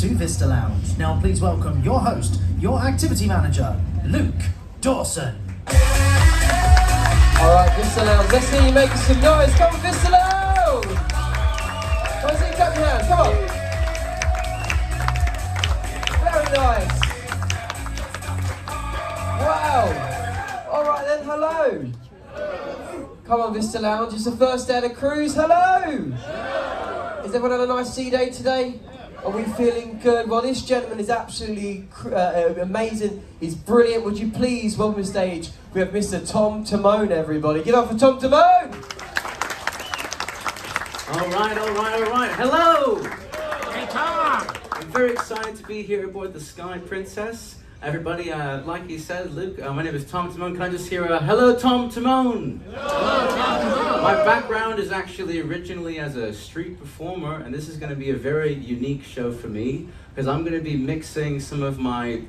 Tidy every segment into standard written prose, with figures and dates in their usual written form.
To Vista Lounge. Now please welcome your host, your activity manager, Luke Dawson. Alright, Vista Lounge, let's hear you making some noise. Come on, Vista Lounge! Come on, see, clap your hands, come on. Very nice. Wow. Alright then, hello. Come on, Vista Lounge, it's the first day of the cruise, hello! Has everyone had a nice sea day today? Are we feeling good? Well, this gentleman is absolutely amazing. He's brilliant. Would you please welcome to the stage? We have Mr. Tom Timone, everybody. Give it up for Tom Timone! All right. Hello! Hey, Tom! I'm very excited to be here aboard the Sky Princess. Everybody, like he said, Luke, my name is Tom Timone. Can I just hear a hello, Tom Timone? Hello, Tom Timone! My background is actually originally as a street performer, and this is going to be a very unique show for me, because I'm going to be mixing some of my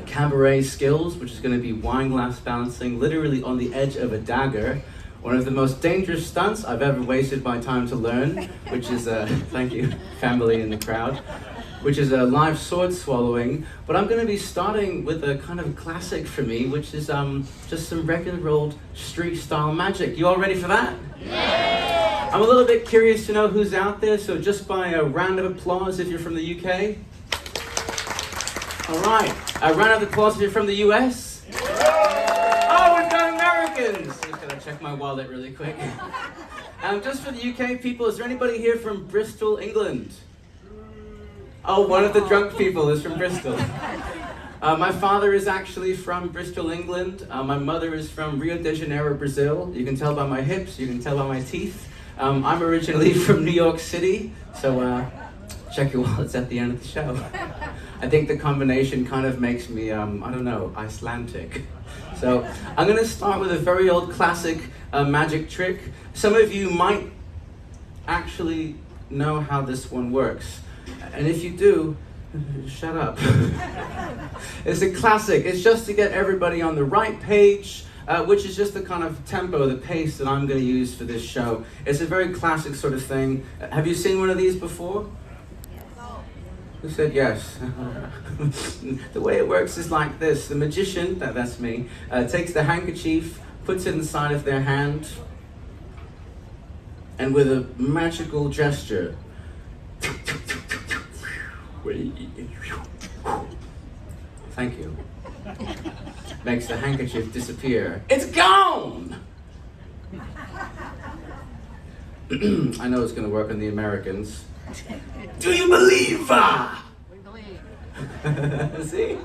cabaret skills, which is going to be wine glass balancing, literally on the edge of a dagger. One of the most dangerous stunts I've ever wasted my time to learn, which is, thank you, family in the crowd, which is a live sword swallowing. But I'm going to be starting with a kind of classic for me, which is just some regular old street style magic. You all ready for that? Yeah! I'm a little bit curious to know who's out there, so just by a round of applause if you're from the UK. All right, a round of applause if you're from the US. Oh, we've got Americans! Just gotta check my wallet really quick. Just for the UK people, is there anybody here from Bristol, England? Oh, one of the drunk people is from Bristol. My father is actually from Bristol, England. My mother is from Rio de Janeiro, Brazil. You can tell by my hips, you can tell by my teeth. I'm originally from New York City, so check your wallets at the end of the show. I think the combination kind of makes me, I don't know, Icelandic. So I'm going to start with a very old classic magic trick. Some of you might actually know how this one works. And if you do, shut up. It's a classic. It's just to get everybody on the right page, which is just the kind of tempo, the pace that I'm going to use for this show. It's a very classic sort of thing. Have you seen one of these before? Who said yes? The way it works is like this. The magician, that's me, takes the handkerchief, puts it inside of their hand, and with a magical gesture, thank you, makes the handkerchief disappear. It's gone! I know it's going to work on the Americans. Do you believe? We believe. See?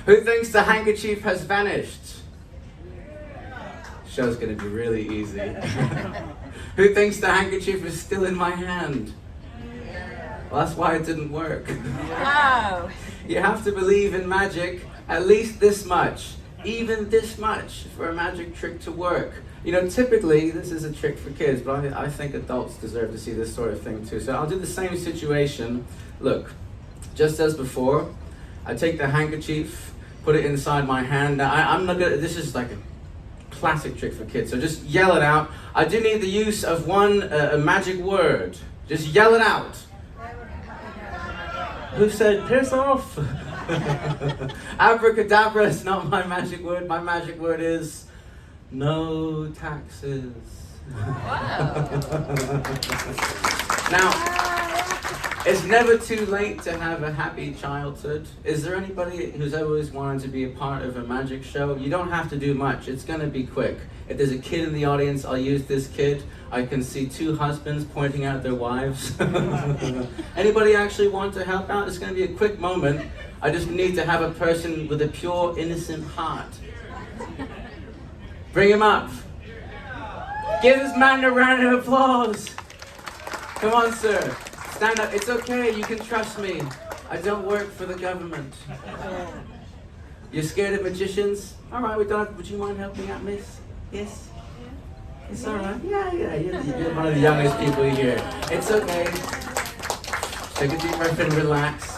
Who thinks the handkerchief has vanished? Show's going to be really easy. Who thinks the handkerchief is still in my hand? Well, that's why it didn't work. Wow. You have to believe in magic at least this much, even this much, for a magic trick to work. You know, typically, this is a trick for kids, but I think adults deserve to see this sort of thing too. So I'll do the same situation. Look, just as before, I take the handkerchief, put it inside my hand. Now, I'm not gonna, this is like a classic trick for kids, so just yell it out. I do need the use of a magic word. Just yell it out. Who said, piss off? Abracadabra is not my magic word. My magic word is no taxes. Now, it's never too late to have a happy childhood. Is there anybody who's always wanted to be a part of a magic show? You don't have to do much. It's going to be quick. If there's a kid in the audience, I'll use this kid. I can see two husbands pointing out their wives. Anybody actually want to help out? It's going to be a quick moment. I just need to have a person with a pure, innocent heart. Bring him up. Give this man a round of applause. Come on, sir. Stand up. It's okay. You can trust me. I don't work for the government. You're scared of magicians? All right, we don't. Would you mind helping out, miss? Yes? It's all right. Yeah. You're one of the youngest people here. It's okay. Take a deep breath and relax.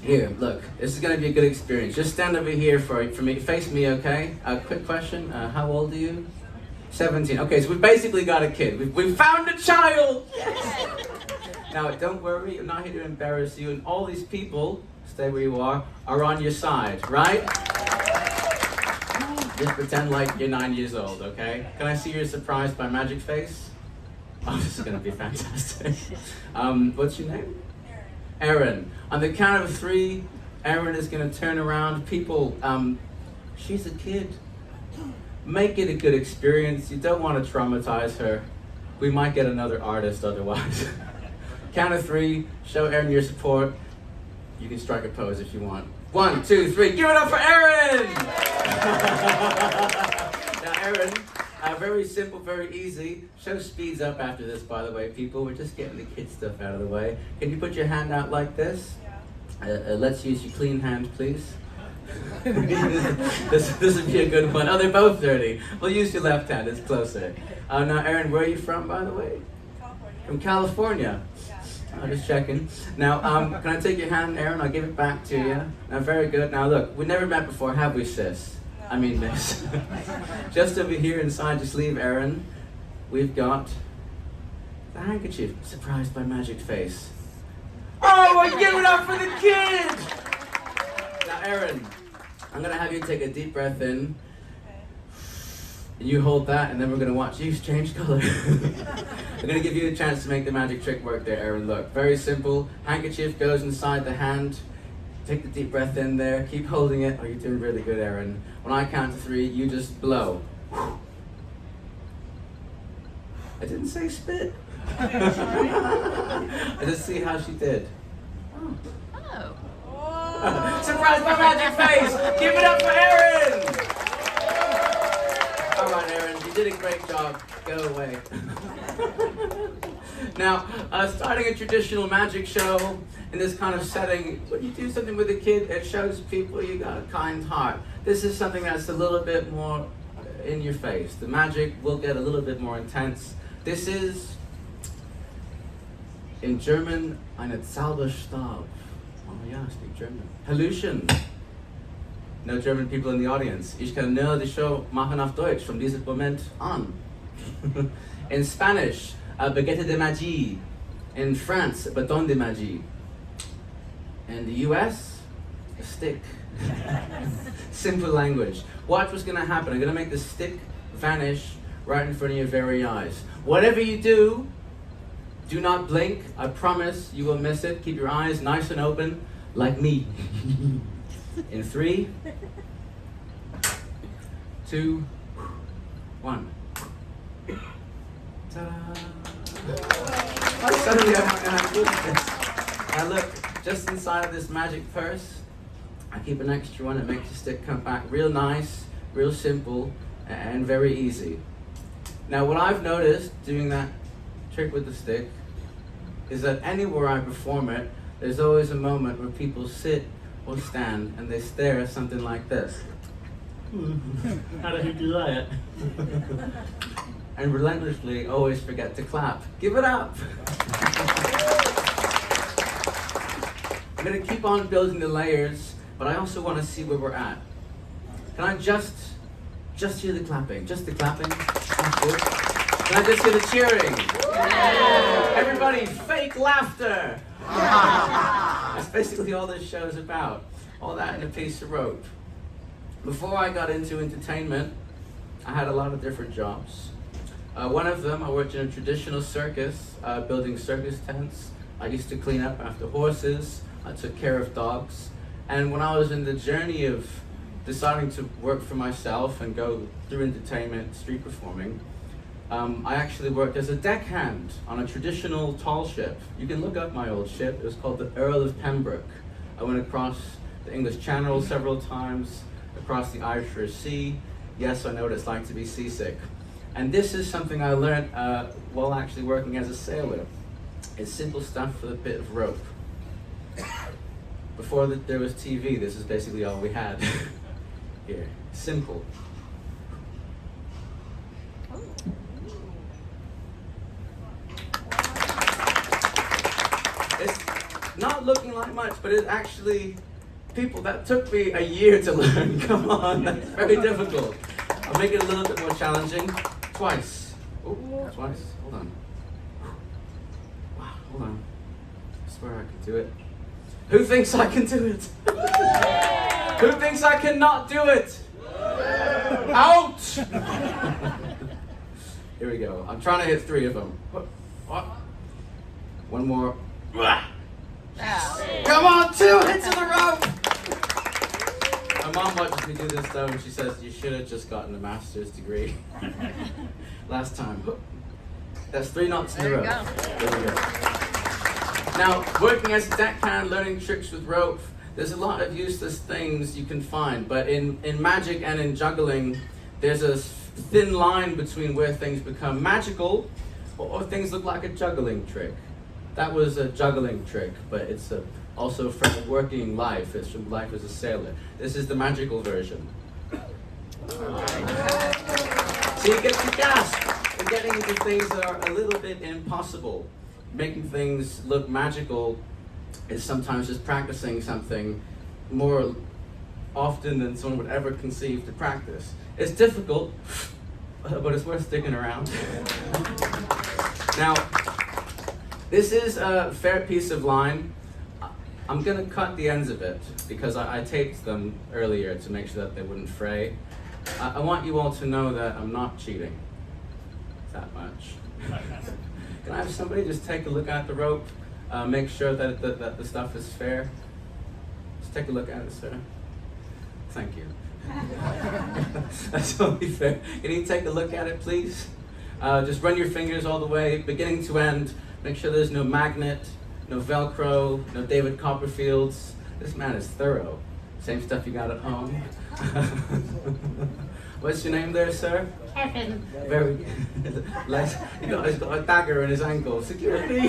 Here, look. This is going to be a good experience. Just stand over here for me. Face me, okay? Quick question. How old are you? 17. Okay, so we've basically got a kid. We've found a child! Yes! Now, don't worry, I'm not here to embarrass you, and all these people, stay where you are on your side, right? Just pretend like you're 9 years old, okay? Can I see your surprised by magic face? Oh, this is gonna be fantastic. What's your name? Erin. On the count of 3, Erin is gonna turn around. People, she's a kid. Make it a good experience. You don't want to traumatize her. We might get another artist otherwise. Count of 3, show Erin your support. You can strike a pose if you want. 1, 2, 3, give it up for Erin! Now Erin, very simple, very easy. Show speeds up after this, by the way, people. We're just getting the kid stuff out of the way. Can you put your hand out like this? Let's use your clean hand, please. this would be a good one. Oh, they're both dirty. We'll use your left hand, it's closer. Now Erin, where are you from, by the way? California. From California? Yeah. I'm just checking. Now, can I take your hand, Erin? I'll give it back to you. Now, very good. Now look, we've never met before, have we, sis? No. I mean, miss. Just over here inside your sleeve, Erin, we've got the handkerchief, surprised by magic face. Oh, I give it up for the kid! Now, Erin, I'm gonna have you take a deep breath in. And you hold that, and then we're gonna watch you change color. I'm gonna give you a chance to make the magic trick work there, Erin. Look, very simple. Handkerchief goes inside the hand. Take the deep breath in there. Keep holding it. Oh, you're doing really good, Erin. When I count to 3, you just blow. I didn't say spit. I just see how she did. Oh. Surprised by magic face! Give it up for Erin! All right, Erin, you did a great job. Go away. Now, starting a traditional magic show in this kind of setting, when you do something with a kid, it shows people you got a kind heart. This is something that's a little bit more in your face. The magic will get a little bit more intense. This is, in German, eine Zauberstab. Oh yeah, I speak German. Hallution. No German people in the audience. Ich kann nur die Show machen auf Deutsch from diesem Moment an. In Spanish, baguette de magie. In France, bâton de magie. In the US, a stick. Simple language. Watch what's gonna happen. I'm gonna make the stick vanish right in front of your very eyes. Whatever you do, do not blink. I promise you will miss it. Keep your eyes nice and open, like me. In 3, 2, 1. Ta-da! Suddenly I'm gonna have this. Now look, just inside of this magic purse, I keep an extra one that makes the stick come back real nice, real simple, and very easy. Now what I've noticed doing that trick with the stick is that anywhere I perform it, there's always a moment where people sit or stand and they stare at something like this. How did he do that? And relentlessly always forget to clap. Give it up! I'm gonna keep on building the layers, but I also want to see where we're at. Can I just hear the clapping? Just the clapping? That's good. Can I just hear the cheering? Yeah. Everybody, fake laughter! That's basically all this show is about. All that in a piece of rope. Before I got into entertainment, I had a lot of different jobs. One of them, I worked in a traditional circus, building circus tents. I used to clean up after horses. I took care of dogs. And when I was in the journey of deciding to work for myself and go through entertainment, street performing, I actually worked as a deckhand on a traditional tall ship. You can look up my old ship. It was called the Earl of Pembroke. I went across the English Channel several times, across the Irish Sea. Yes, I know what it's like to be seasick. And this is something I learned while actually working as a sailor. It's simple stuff with a bit of rope. Before there was TV, this is basically all we had. Here, simple. It's not looking like much, but it's actually, people, that took me a year to learn. Come on, that's very difficult. I'll make it a little bit more challenging. Twice. Oh, twice. Hold on. Wow, hold on. swear I can do it. Who thinks I can do it? Who thinks I cannot do it? Out! Here we go. I'm trying to hit 3 of them. What? One more. Come on, 2 hits in a row! My mom watches me do this though, and she says, you should have just gotten a master's degree. Last time. That's 3 knots in a row. There we go. Now, working as a deckhand, learning tricks with rope, there's a lot of useless things you can find, but in magic and in juggling, there's a thin line between where things become magical or things look like a juggling trick. That was a juggling trick, but it's also from working life. It's from life as a sailor. This is the magical version. So you get to gasp and getting into things that are a little bit impossible. Making things look magical is sometimes just practicing something more often than someone would ever conceive to practice. It's difficult, but it's worth sticking around. Now, this is a fair piece of line. I'm gonna cut the ends of it because I taped them earlier to make sure that they wouldn't fray. I want you all to know that I'm not cheating that much. Can I have somebody just take a look at the rope, make sure that the stuff is fair? Just take a look at it, sir. Thank you. That's only fair. Can you take a look at it, please? Just run your fingers all the way, beginning to end. Make sure there's no magnet, no Velcro, no David Copperfields. This man is thorough. Same stuff you got at home. What's your name there, sir? Kevin. Very good. He's got a dagger in his ankle. Security!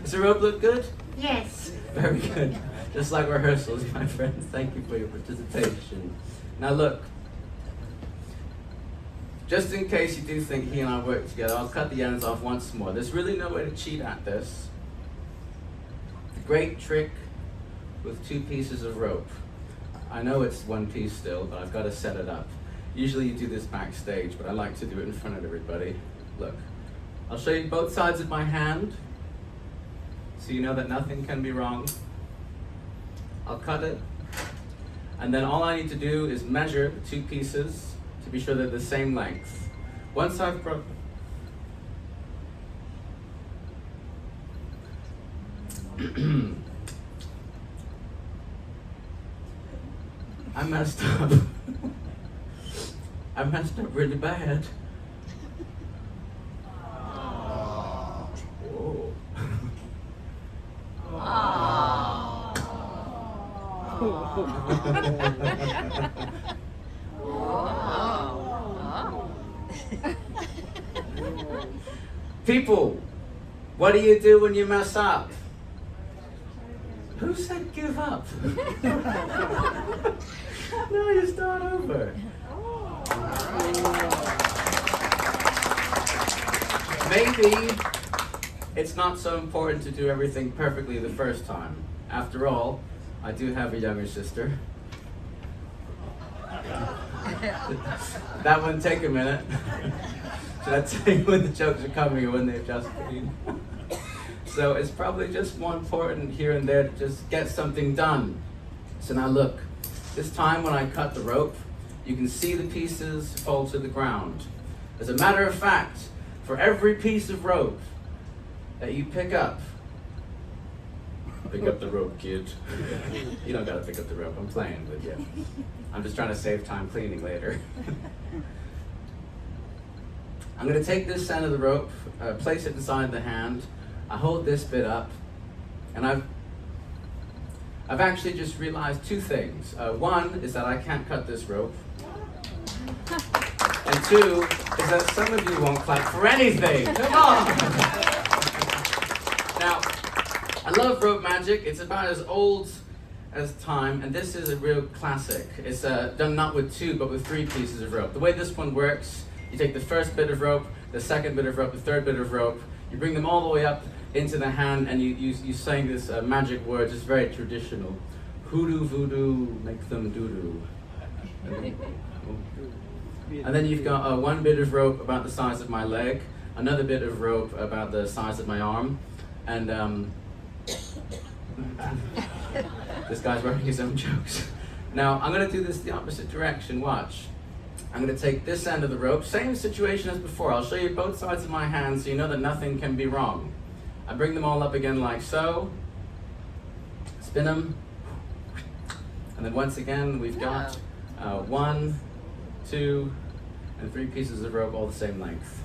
Does the rope look good? Yes. Very good. Just like rehearsals, my friends. Thank you for your participation. Now look, just in case you do think he and I work together, I'll cut the ends off once more. There's really no way to cheat at this. The great trick with 2 pieces of rope. I know it's 1 piece still, but I've got to set it up. Usually you do this backstage, but I like to do it in front of everybody. Look, I'll show you both sides of my hand, so you know that nothing can be wrong. I'll cut it, and then all I need to do is measure the 2 pieces to be sure they're the same length. Once I've broken, I messed up. I messed up really bad. Whoa. People, what do you do when you mess up? Who said give up? No, you start over. Maybe it's not so important to do everything perfectly the first time. After all, I do have a younger sister. That wouldn't take a minute. Should I tell you when the jokes are coming or when they've just been? So it's probably just more important here and there to just get something done. So now look, this time when I cut the rope, you can see the pieces fall to the ground. As a matter of fact, for every piece of rope that you pick up the rope, kid. You don't gotta pick up the rope, I'm playing with you. I'm just trying to save time cleaning later. I'm gonna take this end of the rope, place it inside the hand. I hold this bit up, and I've actually just realized 2 things. One is that I can't cut this rope. And 2 is that some of you won't clap for anything. Come on! Now, I love rope magic. It's about as old as time, and this is a real classic. It's done not with 2, but with 3 pieces of rope. The way this one works, you take the first bit of rope, the second bit of rope, the third bit of rope, you bring them all the way up into the hand, and you sing this magic word, just very traditional. Hoodoo, voodoo, make them doo-doo. And then you've got 1 bit of rope about the size of my leg, another bit of rope about the size of my arm, and This guy's writing his own jokes. Now, I'm gonna do this the opposite direction, watch. I'm gonna take this end of the rope, same situation as before. I'll show you both sides of my hands so you know that nothing can be wrong. I bring them all up again like so, spin them, and then once again we've got 1, 2, and 3 pieces of rope all the same length.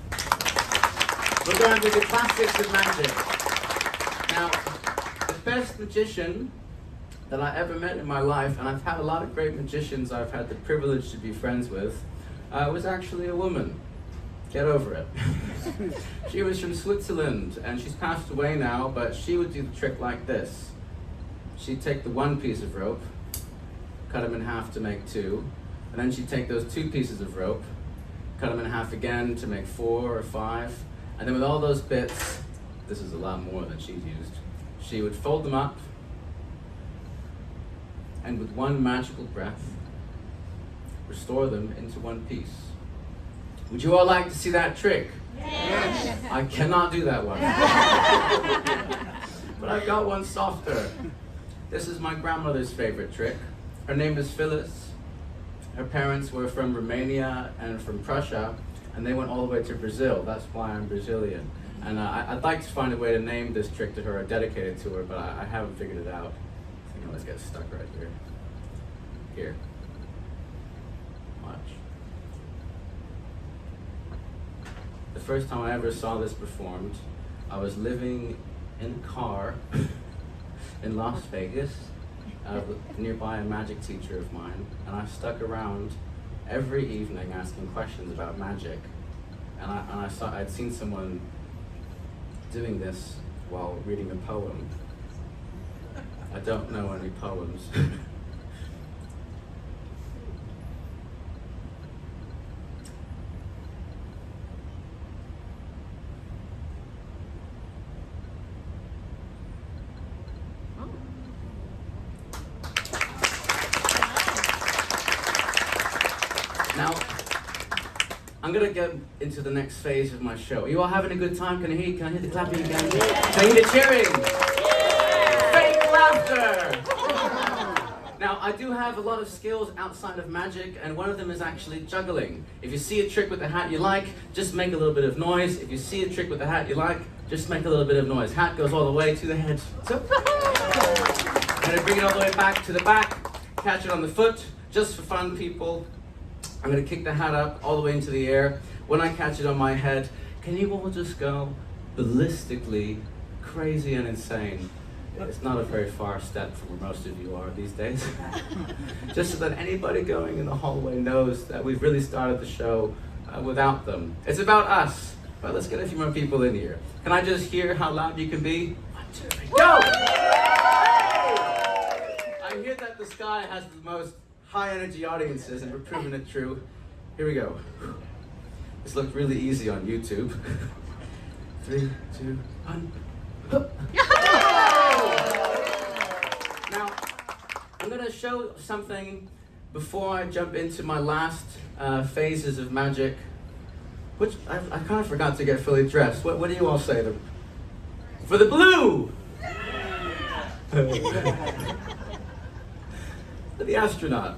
We're going to the classics of magic. Now, the best magician that I ever met in my life, and I've had a lot of great magicians I've had the privilege to be friends with, was actually a woman. Get over it. She was from Switzerland, and she's passed away now, but she would do the trick like this. She'd take the 1 piece of rope, cut them in half to make 2, and then she'd take those 2 pieces of rope, cut them in half again to make 4 or 5, and then with all those bits, this is a lot more than she'd used, she would fold them up, and with one magical breath, restore them into 1 piece. Would you all like to see that trick? Yes. I cannot do that one. But I've got one softer. This is my grandmother's favorite trick. Her name is Phyllis. Her parents were from Romania and from Prussia, and they went all the way to Brazil. That's why I'm Brazilian. And I'd like to find a way to name this trick to her or dedicate it to her, but I haven't figured it out. So, let's get stuck right here. Here. Watch. The first time I ever saw this performed, I was living in a car in Las Vegas, nearby a magic teacher of mine, and I stuck around every evening asking questions about magic. And I'd seen someone doing this while reading a poem. I don't know any poems. Now, I'm gonna get into the next phase of my show. Are you all having a good time? Can I hear the clapping again? Can I hear the cheering? Fake laughter! Now, I do have a lot of skills outside of magic, and one of them is actually juggling. If you see a trick with a hat you like, just make a little bit of noise. If you see a trick with a hat you like, just make a little bit of noise. Hat goes all the way to the head. So, I'm gonna bring it all the way back to the back, catch it on the foot, just for fun, people. I'm gonna kick the hat up all the way into the air. When I catch it on my head, can you all just go ballistically crazy and insane? It's not a very far step from where most of you are these days. Just so that anybody going in the hallway knows that we've really started the show without them. It's about us. But let's get a few more people in here. Can I just hear how loud you can be? 1, 2, 3, go! I hear that the Sky has the most high energy audiences, and we're proving it true. Here we go. This looked really easy on YouTube. 3, 2, 1. Now, I'm gonna show something before I jump into my last phases of magic, which I kind of forgot to get fully dressed. What do you all say? For the blue! For the astronaut.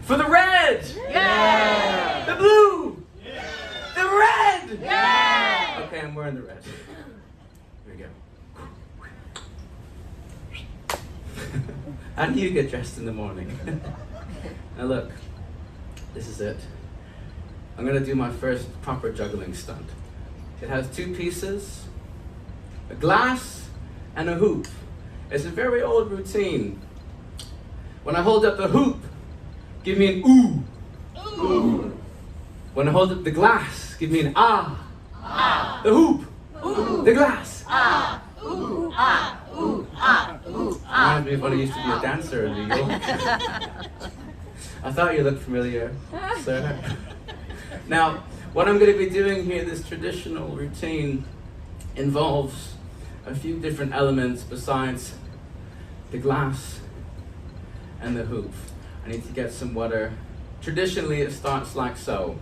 For the red! Yeah! The blue! Yeah! The red! Yeah! Okay, I'm wearing the red. Here we go. How do you get dressed in the morning? Now look, this is it. I'm gonna do my first proper juggling stunt. It has 2 pieces, a glass and a hoop. It's a very old routine. When I hold up the hoop, give me an ooh. Ooh. When I hold up the glass, give me an ah. Ah. The hoop. Ooh. The glass. Ah. Ooh. Ah. Ooh. Ah. Ooh. Ah. Reminds me of when I used to be a dancer in New York. I thought you looked familiar, sir. Now, what I'm going to be doing here, this traditional routine, involves a few different elements besides the glass and the hoop. I need to get some water. Traditionally, it starts like so.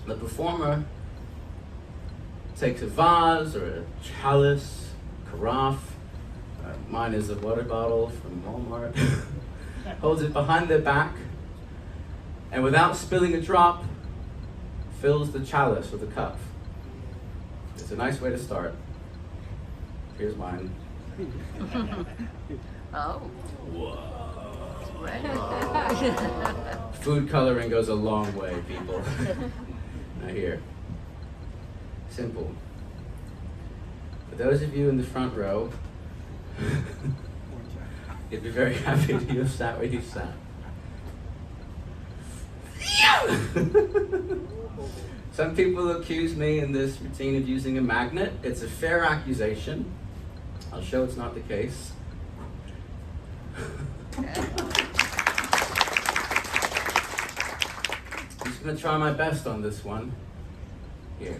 The performer takes a vase or a chalice, carafe, Mine is a water bottle from Walmart. Holds it behind their back, and without spilling a drop, fills the chalice with a cup. It's a nice way to start. Here's mine. Oh. Food coloring goes a long way, people. Now here. Simple. For those of you in the front row, you'd be very happy to have sat where you sat. Some people accuse me in this routine of using a magnet. It's a fair accusation. I'll show it's not the case. I'm just going to try my best on this one. Here.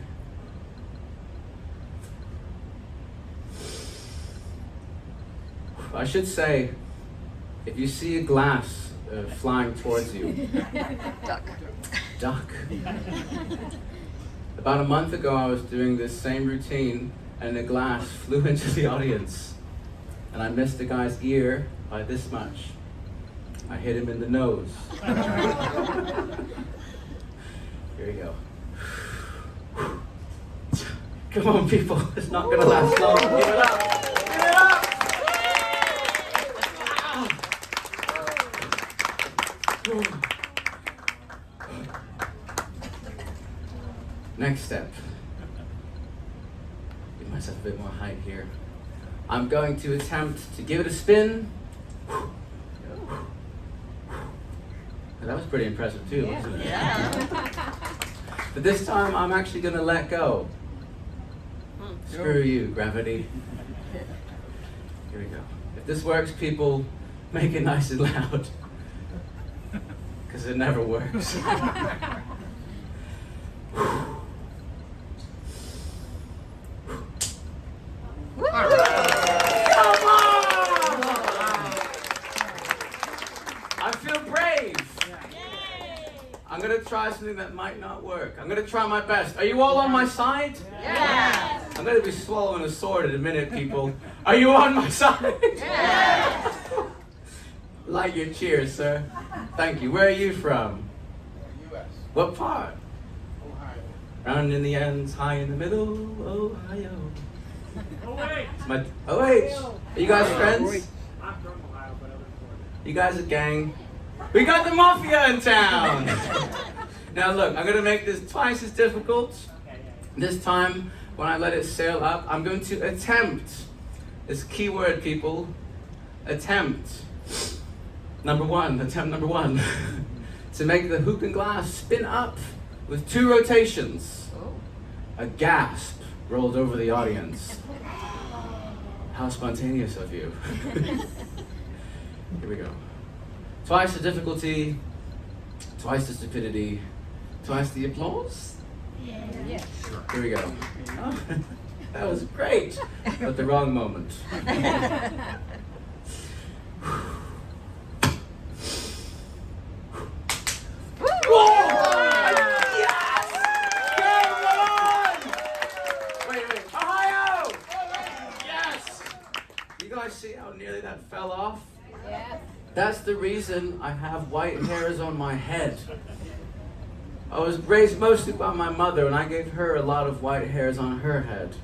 I should say, if you see a glass flying towards you, duck. About a month ago, I was doing this same routine, and a glass flew into the audience, and I missed the guy's ear by this much. I hit him in the nose. Here we go. Come on, people. It's not going to last long. Give it up. Give it up. Next step. Give myself a bit more height here. I'm going to attempt to give it a spin. That was pretty impressive too, wasn't it? Yeah. But this time I'm actually going to let go. Screw you, gravity. Here we go. If this works, people, make it nice and loud. Because it never works. I'm going to try something that might not work. I'm going to try my best. Are you all on my side? Yes. I'm going to be swallowing a sword in a minute, people. Are you on my side? Yes. Light your cheers, sir. Thank you. Where are you from? U.S. What part? Ohio. Round in the ends, high in the middle, Ohio. wait. Are you guys friends? I'm from Ohio, but I live in Florida. You guys a gang? We got the mafia in town! Now look, I'm going to make this twice as difficult. This time, when I let it sail up, I'm going to attempt. This key word, people. Attempt. Attempt number one. To make the hoop and glass spin up with 2 rotations. A gasp rolled over the audience. How spontaneous of you. Here we go. Twice the difficulty, twice the stupidity, twice the applause. Yes. Here we go. Oh, that was great, but the wrong moment. Ohio! Yes! You guys see how nearly that fell off? Yes. That's the reason I have white hairs on my head. I was raised mostly by my mother, and I gave her a lot of white hairs on her head.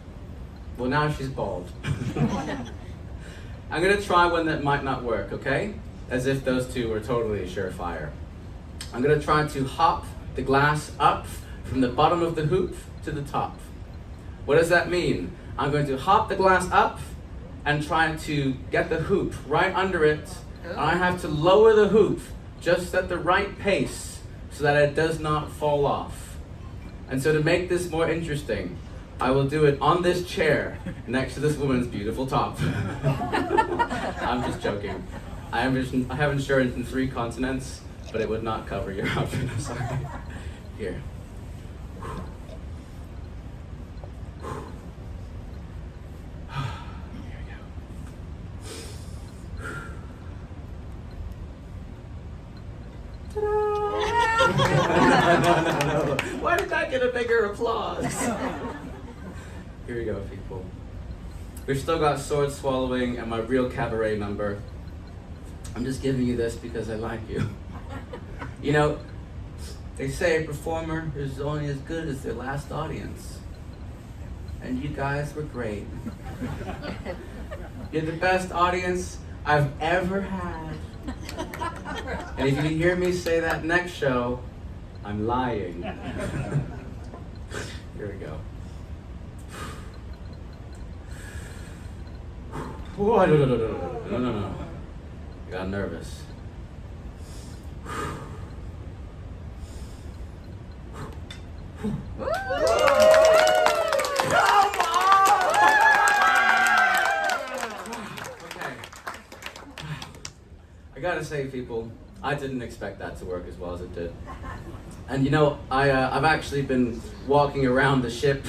Well, now she's bald. I'm going to try one that might not work, okay? As if those two were totally surefire. I'm going to try to hop the glass up from the bottom of the hoop to the top. What does that mean? I'm going to hop the glass up and try to get the hoop right under it. And I have to lower the hoop just at the right pace so that it does not fall off. And so to make this more interesting, I will do it on this chair next to this woman's beautiful top. I'm just joking. I have insurance in 3 continents, but it would not cover your outfit. I'm sorry. Here. No. Why did that get a bigger applause? Here we go, people. We've still got sword swallowing and my real cabaret number. I'm just giving you this because I like you. You know, they say a performer is only as good as their last audience. And you guys were great. You're the best audience I've ever had. And if you hear me say that next show, I'm lying. Here we go. Oh, no. I got nervous. I gotta say, people, I didn't expect that to work as well as it did. And you know, I've actually been walking around the ship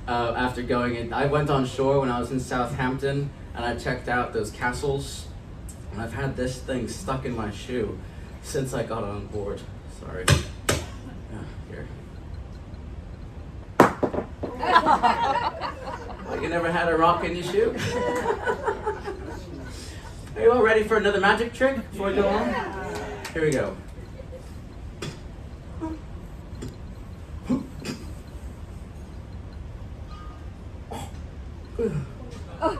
after going in. I went on shore when I was in Southampton and I checked out those castles. And I've had this thing stuck in my shoe since I got on board. Sorry. Here. Well, you never had a rock in your shoe? Are you all ready for another magic trick before we go on? Here we go. Oh.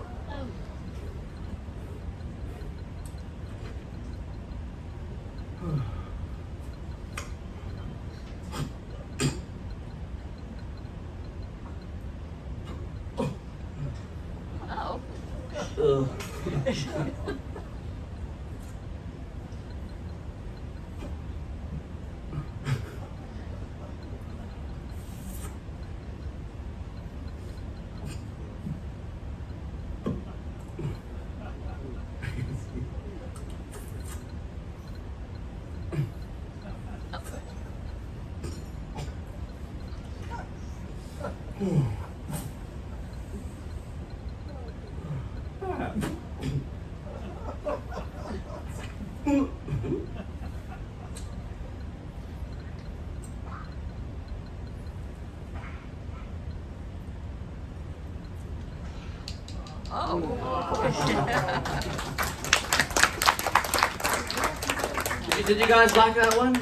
Did you guys like that one?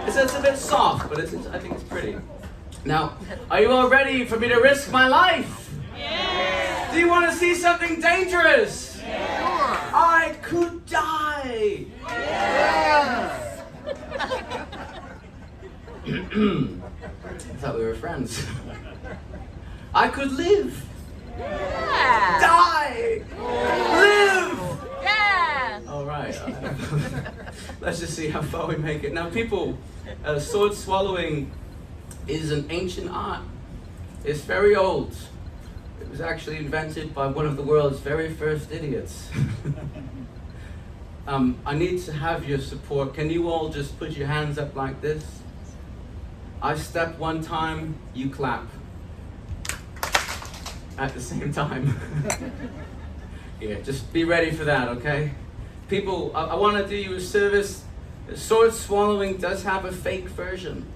It's a bit soft, but I think it's pretty. Now, are you all ready for me to risk my life? Yeah. Do you want to see something dangerous? Yeah. I could die. Yeah. I thought we were friends. I could live. Yeah. Die. Live. Yeah. All right. Let's just see how far we make it. Now, people, sword swallowing is an ancient art. It's very old. It was actually invented by one of the world's very first idiots. I need to have your support. Can you all just put your hands up like this? I step one time, you clap. At the same time. Yeah, just be ready for that, okay? People, I want to do you a service. Sword swallowing does have a fake version.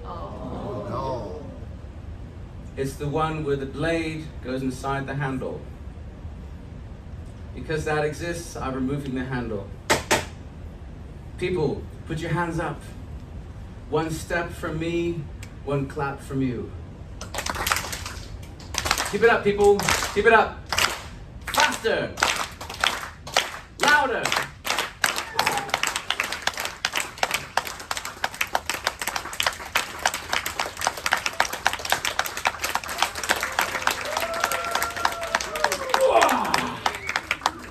Oh. No. It's the one where the blade goes inside the handle. Because that exists, I'm removing the handle. People, put your hands up. One step from me, one clap from you. Keep it up, people. Keep it up. Faster. Louder.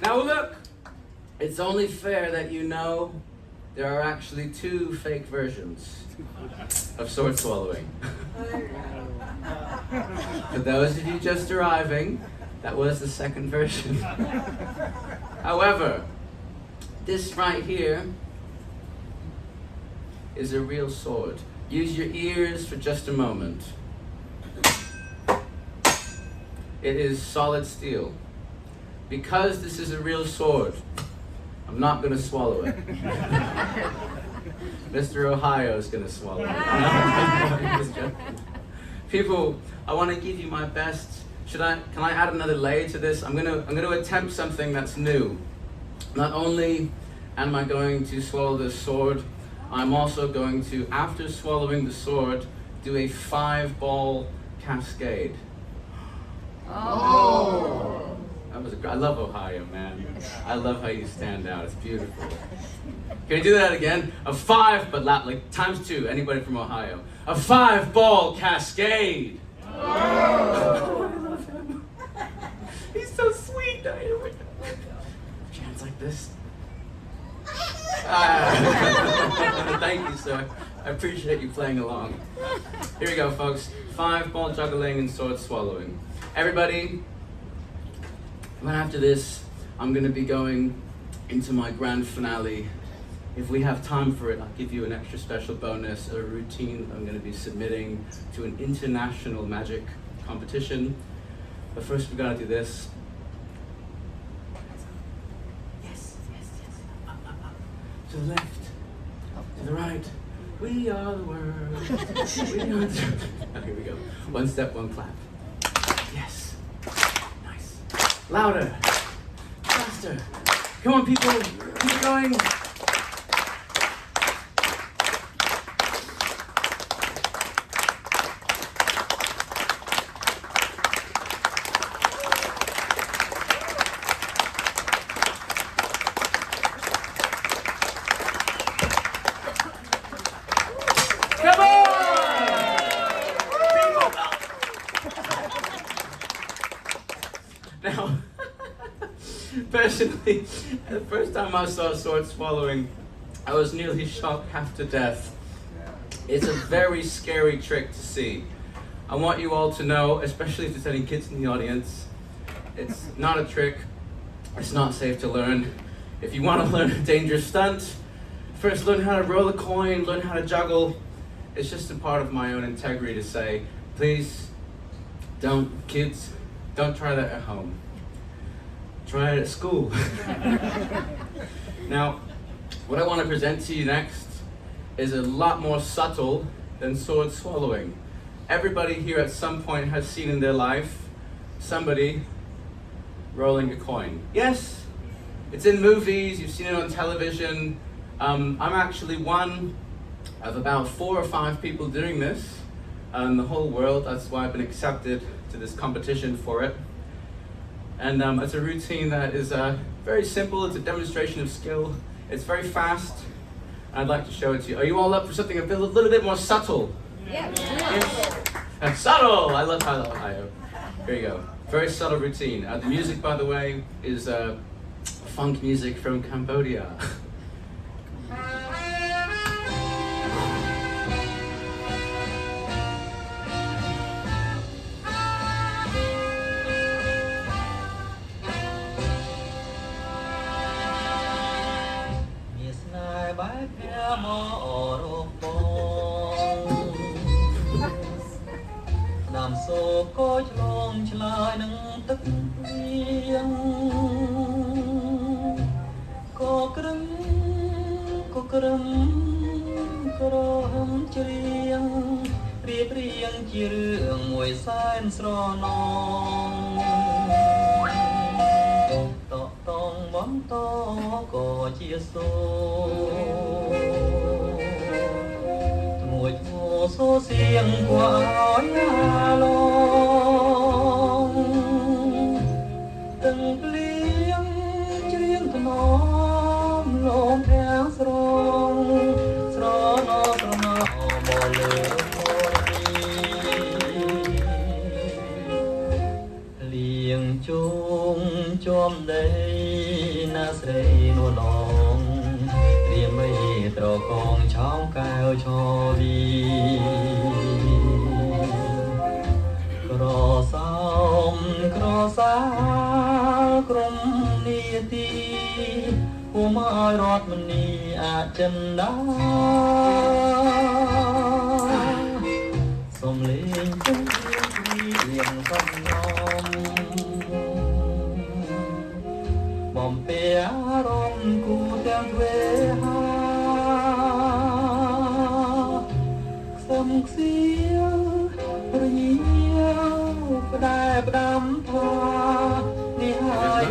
Now look, it's only fair that you know there are actually two fake versions of sword swallowing. For those of you just arriving, that was the second version. However, this right here is a real sword. Use your ears for just a moment. It is solid steel. Because this is a real sword, I'm not going to swallow it. Mr. Ohio is going to swallow it. People, I want to give you my best Can I add another layer to this? I'm gonna attempt something that's new. Not only am I going to swallow this sword, I'm also going to, after swallowing the sword, do a 5-ball cascade. Oh. I love Ohio, man. I love how you stand out. It's beautiful. Can you do that again? A 5, but like times 2. Anybody from Ohio? A 5-ball cascade. He's so sweet. Chants like this. Thank you, sir. I appreciate you playing along. Here we go, folks. 5-ball juggling and sword swallowing. Everybody, after this, I'm going to be going into my grand finale. If we have time for it, I'll give you an extra special bonus, a routine I'm going to be submitting to an international magic competition. But first, we got to do this. Yes. Up. To the left, to the right. We are the world. We are the... Oh, here we go. 1 step, 1 clap. Yes. Nice. Louder. Faster. Come on, people. Keep going. Come on! Now, personally, the first time I saw sword swallowing, I was nearly shocked half to death. It's a very scary trick to see. I want you all to know, especially if there's any kids in the audience, it's not a trick. It's not safe to learn. If you want to learn a dangerous stunt, first learn how to roll a coin, learn how to juggle. It's just a part of my own integrity to say, please, kids, don't try that at home. Try it at school. Now, what I want to present to you next is a lot more subtle than sword swallowing. Everybody here at some point has seen in their life somebody rolling a coin. Yes, it's in movies, you've seen it on television. I'm actually one of about 4 or 5 people doing this in the whole world. That's why I've been accepted to this competition for it. And it's a routine that is very simple. It's a demonstration of skill. It's very fast. I'd like to show it to you. Are you all up for something a little bit more subtle? Yeah. Yes. Subtle! I love Ohio. Here you go. Very subtle routine. The music, by the way, is funk music from Cambodia.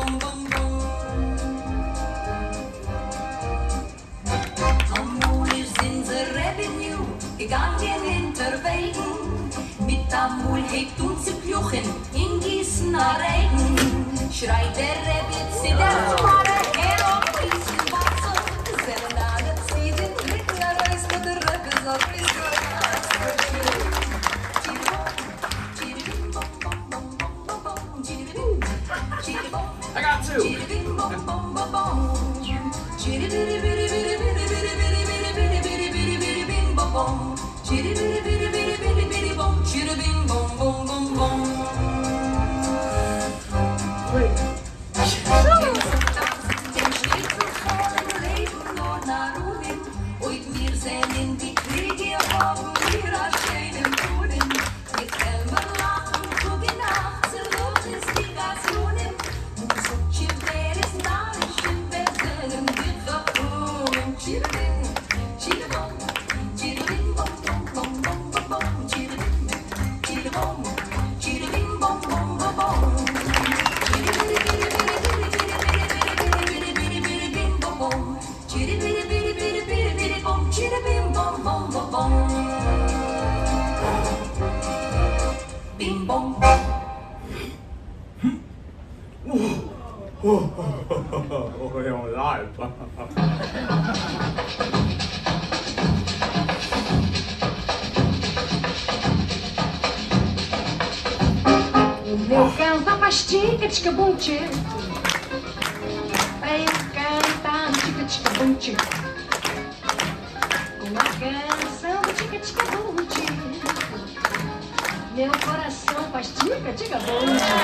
bom bom bom. Amul sind the revenue gegangen hinterwegen. Mit Amul hebt uns die Pluchen in Gießener Regen. Schreit der Rebbe zu der Mare her und fließt im Wasser. Serenade zieht den Rittler raus, wo der Rebbe so frisst. I got two. Bim bom. Oh, you're alive. O meu cão tá mastica, descabunche. Vai cantar, tica, descabunche. Com a canção do tica, tica, bum, tica. Meu coração faz tica, tica, bum, tica.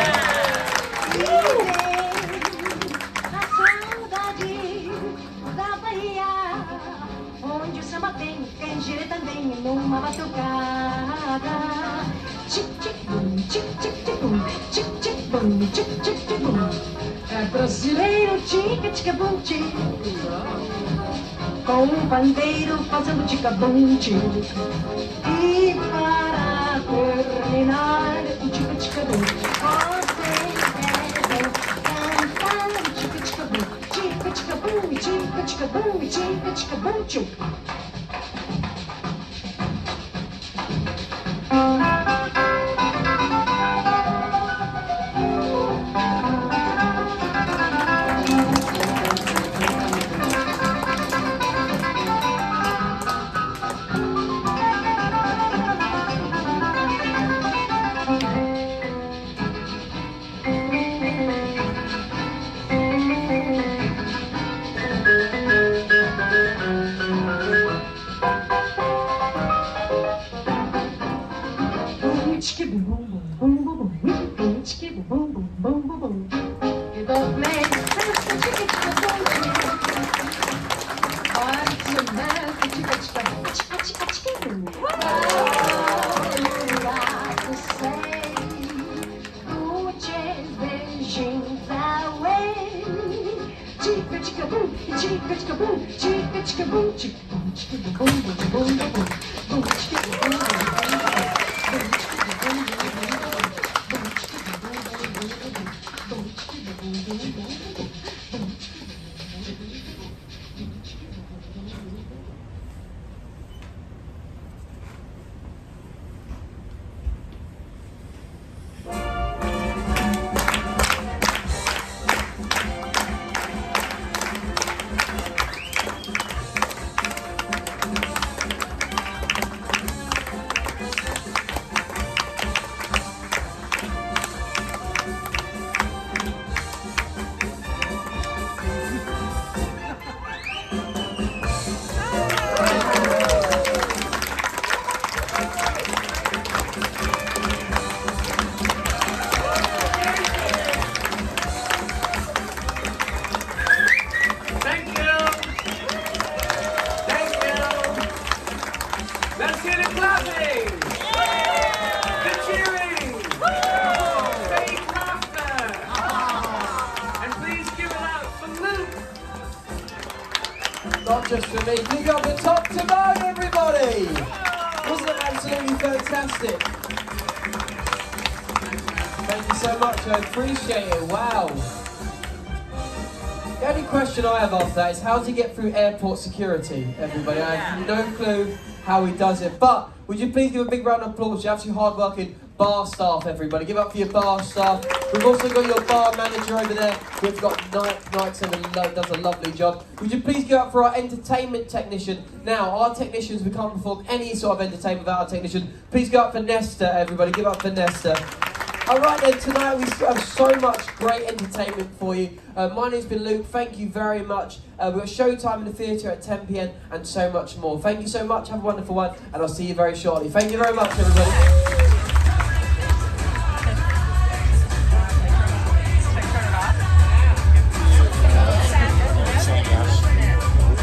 A saudade da Bahia, onde o samba tem canjibre também numa batucada. Tic, tic, bum, tic, tic, tic, bum, tic, tic, bum, tic, tic, tic, bum. É brasileiro, tica, tica, bum, tica. Com um pandeiro fazendo tica-bum, tica. E para terminar o tica-tica-bum, vocês devem cantar o tica-tica-bum, tica-tica-bum, tica-tica-bum, tica-tica-bum, tica. Let's hear the clapping! The cheering! Fake laughter! And please give it out for Luke! Not just for me, big up the top to mine, everybody! Wasn't it absolutely fantastic? Thank you so much, I appreciate it, wow. The only question I have after that is how does he get through airport security, everybody? I have no clue how he does it, but would you please give a big round of applause to your absolutely hard-working bar staff, everybody. Give up for your bar staff. We've also got your bar manager over there. We've got Nike's and does a lovely job. Would you please give up for our entertainment technician? Now, our technicians, we can't perform any sort of entertainment without our technician. Please give up for Nesta, everybody. Give up for Nesta. Alright then, tonight we have so much great entertainment for you. My name's been Luke, thank you very much. We've got showtime in the theatre at 10 PM and so much more. Thank you so much, have a wonderful one, and I'll see you very shortly. Thank you very much, everybody.